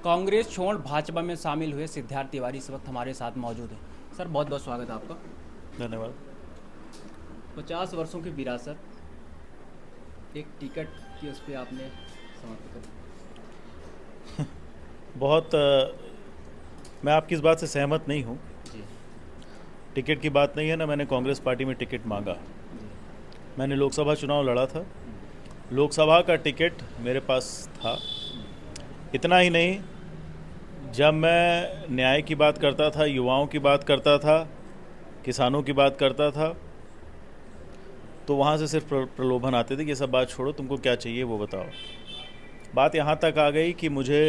कांग्रेस छोड़ भाजपा में शामिल हुए सिद्धार्थ तिवारी इस वक्त हमारे साथ मौजूद हैं। सर बहुत बहुत स्वागत है आपका। धन्यवाद। 50 वर्षों की विरासत, एक टिकट की उस पर आपने समर्पित कर बहुत मैं आपकी इस बात से सहमत नहीं हूँ। जी टिकट की बात नहीं है ना, मैंने कांग्रेस पार्टी में टिकट मांगा। जी मैंने लोकसभा चुनाव लड़ा था, लोकसभा का टिकट मेरे पास था। इतना ही नहीं, जब मैं न्याय की बात करता था, युवाओं की बात करता था, किसानों की बात करता था, तो वहाँ से सिर्फ प्रलोभन आते थे कि ये सब बात छोड़ो, तुमको क्या चाहिए वो बताओ। बात यहाँ तक आ गई कि मुझे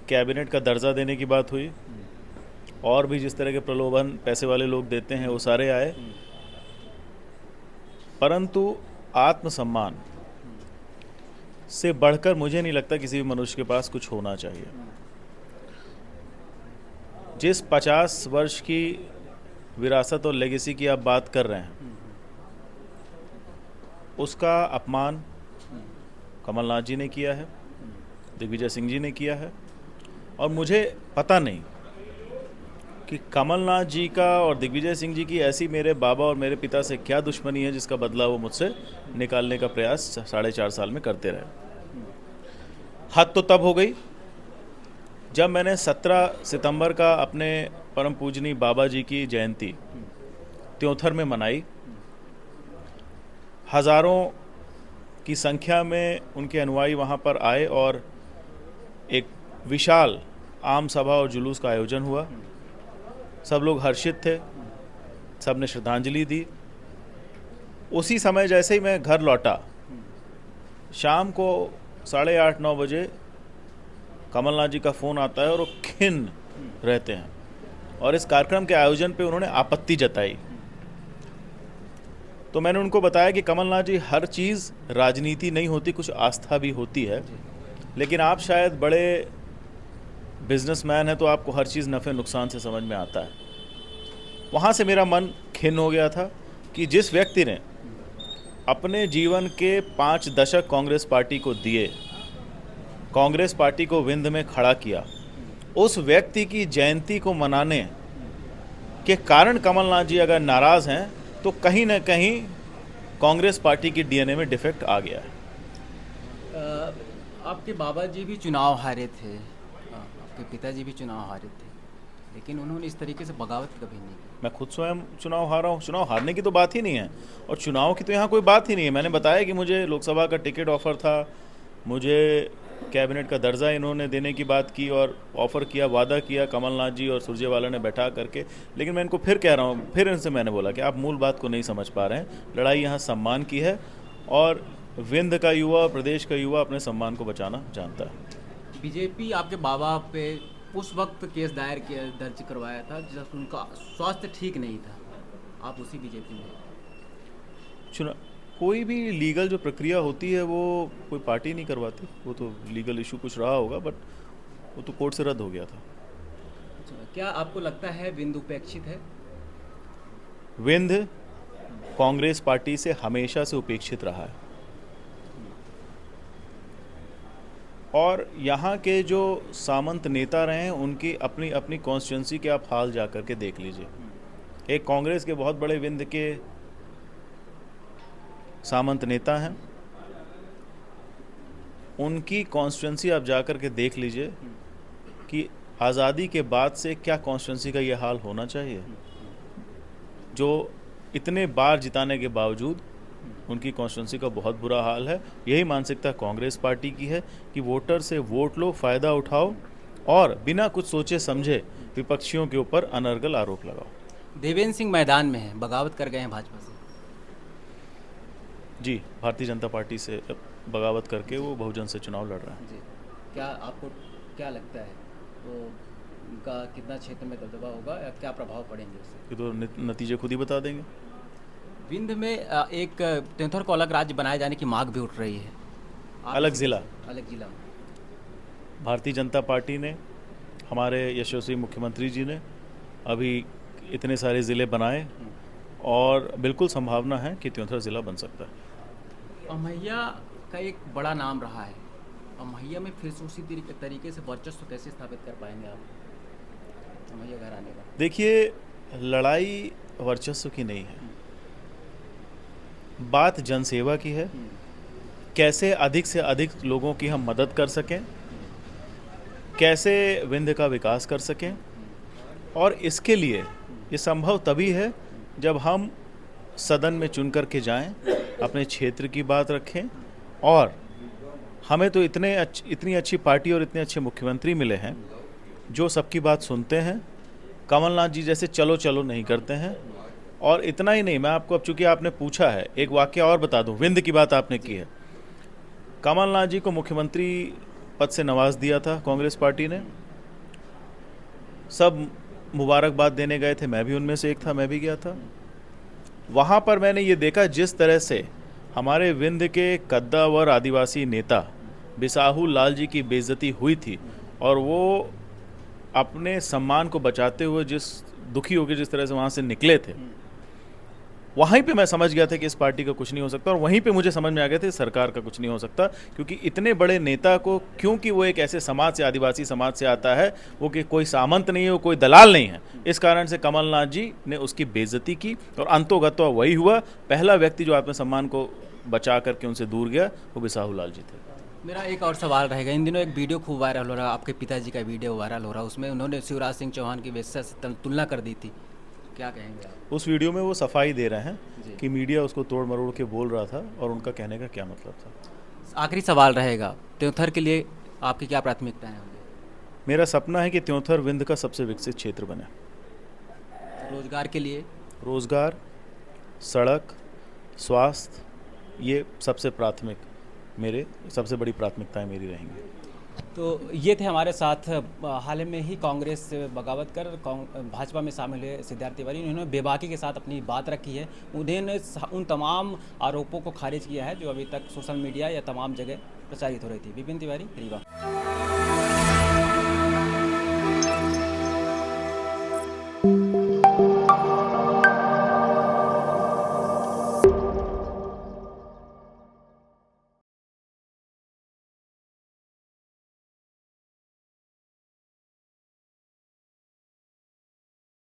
कैबिनेट का दर्जा देने की बात हुई, और भी जिस तरह के प्रलोभन पैसे वाले लोग देते हैं वो सारे आए, परंतु आत्मसम्मान से बढ़कर मुझे नहीं लगता किसी भी मनुष्य के पास कुछ होना चाहिए। जिस 50 वर्ष की विरासत और लेगेसी की आप बात कर रहे हैं, उसका अपमान कमलनाथ जी ने किया है, दिग्विजय सिंह जी ने किया है, और मुझे पता नहीं कि कमलनाथ जी का और दिग्विजय सिंह जी की ऐसी मेरे बाबा और मेरे पिता से क्या दुश्मनी है जिसका बदला वो मुझसे निकालने का प्रयास 4.5 साल में करते रहे। हद तो तब हो गई जब मैंने 17 सितंबर का अपने परम पूजनीय बाबा जी की जयंती त्योंथर में मनाई। हज़ारों की संख्या में उनके अनुयायी वहाँ पर आए और एक विशाल आम सभा और जुलूस का आयोजन हुआ। सब लोग हर्षित थे, सब ने श्रद्धांजलि दी। उसी समय जैसे ही मैं घर लौटा, शाम को 8:30-9 बजे कमलनाथ जी का फ़ोन आता है और वो खिन्न रहते हैं, और इस कार्यक्रम के आयोजन पे उन्होंने आपत्ति जताई। तो मैंने उनको बताया कि कमलनाथ जी, हर चीज़ राजनीति नहीं होती, कुछ आस्था भी होती है, लेकिन आप शायद बड़े बिजनेसमैन हैं तो आपको हर चीज़ नफ़े नुकसान से समझ में आता है। वहाँ से मेरा मन खिन्न हो गया था कि जिस व्यक्ति ने अपने जीवन के 5 दशक कांग्रेस पार्टी को दिए, कांग्रेस पार्टी को विंध्य में खड़ा किया, उस व्यक्ति की जयंती को मनाने के कारण कमलनाथ जी अगर नाराज़ हैं तो कहीं ना कहीं कांग्रेस पार्टी की डीएनए में डिफेक्ट आ गया है। आपके बाबा जी भी चुनाव हारे थे, आपके पिताजी भी चुनाव हारे थे, लेकिन उन्होंने इस तरीके से बगावत कभी नहीं की। मैं खुद स्वयं चुनाव हारा हूँ, चुनाव हारने की तो बात ही नहीं है, और चुनाव की तो यहाँ कोई बात ही नहीं है। मैंने बताया कि मुझे लोकसभा का टिकट ऑफ़र था, मुझे कैबिनेट का दर्जा इन्होंने देने की बात की और ऑफ़र किया, वादा किया कमलनाथ जी और सुरजेवाला ने बैठा करके। लेकिन मैं इनको फिर कह रहा हूँ, फिर इनसे मैंने बोला कि आप मूल बात को नहीं समझ पा रहे हैं। लड़ाई यहाँ सम्मान की है, और विंध्य का युवा, प्रदेश का युवा अपने सम्मान को बचाना जानता है। बीजेपी आपके बाबा पे उस वक्त केस दर्ज करवाया था जब उनका स्वास्थ्य ठीक नहीं था, आप उसी बीजेपी में। कोई भी लीगल जो प्रक्रिया होती है वो कोई पार्टी नहीं करवाती, वो तो लीगल इशू कुछ रहा होगा, बट वो तो कोर्ट से रद्द हो गया था। क्या आपको लगता है विंध्य उपेक्षित है? विंध्य कांग्रेस पार्टी से हमेशा से उपेक्षित रहा है, और यहाँ के जो सामंत नेता रहे हैं उनकी अपनी अपनी कॉन्स्टिट्यूंसी के आप हाल जा कर के देख लीजिए। एक कांग्रेस के बहुत बड़े विंध्य के सामंत नेता हैं, उनकी कॉन्स्टिट्यूंसी आप जा कर के देख लीजिए कि आज़ादी के बाद से क्या कॉन्स्टिट्यूंसी का ये हाल होना चाहिए, जो इतने बार जिताने के बावजूद उनकी कॉन्स्टिट्यूंसी का बहुत बुरा हाल है। यही मानसिकता कांग्रेस पार्टी की है कि वोटर से वोट लो, फ़ायदा उठाओ, और बिना कुछ सोचे समझे विपक्षियों के ऊपर अनर्गल आरोप लगाओ। देवेंद्र सिंह मैदान में है, बगावत कर गए हैं भाजपा से। जी, भारतीय जनता पार्टी से बगावत करके वो बहुजन से चुनाव लड़ रहा है। जी, क्या आपको क्या लगता है वो उनका कितना क्षेत्र में दबदबा होगा या क्या प्रभाव पड़ेंगे उससे? ये तो नतीजे खुद ही बता देंगे। विंध्य में एक त्योंथर को अलग राज्य बनाए जाने की मांग भी उठ रही है। अलग जिला भारतीय जनता पार्टी ने, हमारे यशस्वी मुख्यमंत्री जी ने अभी इतने सारे ज़िले बनाए, और बिल्कुल संभावना है कि त्योंथर ज़िला बन सकता है। अमैया का एक बड़ा नाम रहा है, अब मैया में फिर से उसी तरीके से वर्चस्व कैसे स्थापित कर पाएंगे आप मैया घर आने का? देखिए, लड़ाई वर्चस्व की नहीं है, बात जनसेवा की है। कैसे अधिक से अधिक लोगों की हम मदद कर सकें, कैसे विंध्य का विकास कर सकें, और इसके लिए ये संभव तभी है जब हम सदन में चुन कर के जाएं, अपने क्षेत्र की बात रखें। और हमें तो इतनी अच्छी पार्टी और इतने अच्छे मुख्यमंत्री मिले हैं जो सबकी बात सुनते हैं। कमलनाथ जी जैसे चलो चलो नहीं करते हैं। और इतना ही नहीं, मैं आपको, अब चूंकि आपने पूछा है, एक वाकया और बता दूं। विंध्य की बात आपने की है। कमलनाथ जी को मुख्यमंत्री पद से नवाज दिया था कांग्रेस पार्टी ने। सब मुबारकबाद देने गए थे, मैं भी उनमें से एक था, मैं भी गया था। वहाँ पर मैंने ये देखा जिस तरह से हमारे विंध्य के कद्दावर आदिवासी नेता बिसाहू लाल जी की बेइज्जती हुई थी, और वो अपने सम्मान को बचाते हुए दुखी होकर जिस तरह से वहाँ से निकले थे, वहीं पे मैं समझ गया था कि इस पार्टी का कुछ नहीं हो सकता। और वहीं पे मुझे समझ में आ गया था सरकार का कुछ नहीं हो सकता, क्योंकि इतने बड़े नेता को, क्योंकि वो एक ऐसे समाज से, आदिवासी समाज से आता है, वो कि कोई सामंत नहीं है, वो कोई दलाल नहीं है, इस कारण से कमलनाथ जी ने उसकी बेइज्जती की। और अंतोगत्वा वही हुआ, पहला व्यक्ति जो आत्मसम्मान को बचा करके उनसे दूर गया वो बिसाहू लाल जी थे। मेरा एक और सवाल रहेगा, इन दिनों एक वीडियो खूब वायरल हो रहा है, आपके पिताजी का वीडियो वायरल हो रहा है, उसमें उन्होंने शिवराज सिंह चौहान की वेश्या से तुलना कर दी थी, क्या कहेंगे आप? उस वीडियो में वो सफाई दे रहे हैं कि मीडिया उसको तोड़ मरोड़ के बोल रहा था, और उनका कहने का क्या मतलब था। आखिरी सवाल रहेगा, त्योंथर के लिए आपकी क्या प्राथमिकताएं होंगी? मेरा सपना है कि त्योंथर विंध्य का सबसे विकसित क्षेत्र बने। रोजगार के लिए? रोजगार, सड़क, स्वास्थ्य, ये सबसे बड़ी प्राथमिकताएं मेरी रहेंगी। तो ये थे हमारे साथ हाल में ही कांग्रेस से बगावत कर भाजपा में शामिल हुए सिद्धार्थ तिवारी। उन्होंने बेबाकी के साथ अपनी बात रखी है। उन्होंने उन तमाम आरोपों को खारिज किया है जो अभी तक सोशल मीडिया या तमाम जगह प्रचारित हो रही थी। विपिन तिवारी, रीवा।